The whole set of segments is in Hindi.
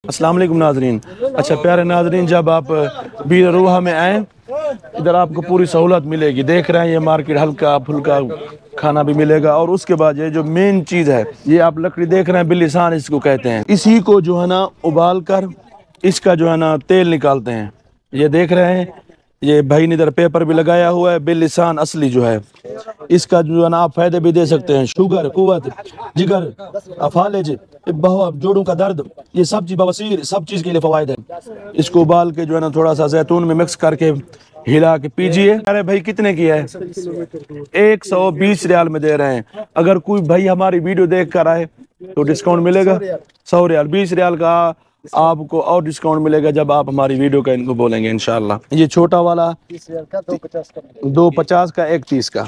अस्सलाम वालेकुम नाजरीन। अच्छा प्यारे नाजरीन, जब आप बीर रूहा में आए, इधर आपको पूरी सहूलत मिलेगी। देख रहे हैं ये मार्केट, हल्का फुल्का खाना भी मिलेगा। और उसके बाद ये जो मेन चीज़ है, ये आप लकड़ी देख रहे हैं, बिलिसान इसको कहते हैं। इसी को जो है ना उबाल कर इसका जो है ना तेल निकालते हैं। ये देख रहे हैं, ये भाई ने इधर पेपर भी लगाया हुआ है। बिलिसान असली जो है, इसका जो है ना आप फायदे भी दे सकते हैं। शुगर, कुव्वत, जिगर, फालिज, बहुत जोड़ों का दर्द, ये सब चीज, बवासीर, सब चीज के लिए फवायद है। इसको उबाल के जो है ना थोड़ा सा जैतून में मिक्स करके हिला के पीजिए। अरे भाई कितने की है? 120 रियाल में दे रहे हैं। अगर कोई भाई हमारी वीडियो देख कर आए तो डिस्काउंट मिलेगा। 100 रियाल, 20 रियाल का आपको और डिस्काउंट मिलेगा जब आप हमारी वीडियो का इनको बोलेंगे इंशाल्लाह। ये छोटा वाला 250 का, 1 30 का।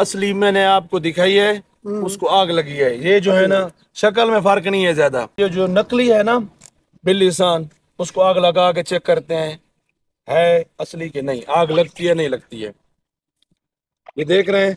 असली मैंने आपको दिखाई है, उसको आग लगी है। ये जो है ना शक्ल में फर्क नहीं है ज्यादा। ये जो नकली है ना बिलिसान, उसको आग लगा के चेक करते हैं है असली के नहीं, आग लगती है नहीं लगती है। ये देख रहे हैं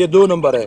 ये 2 नंबर है,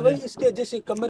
भाई इसके जैसे कमर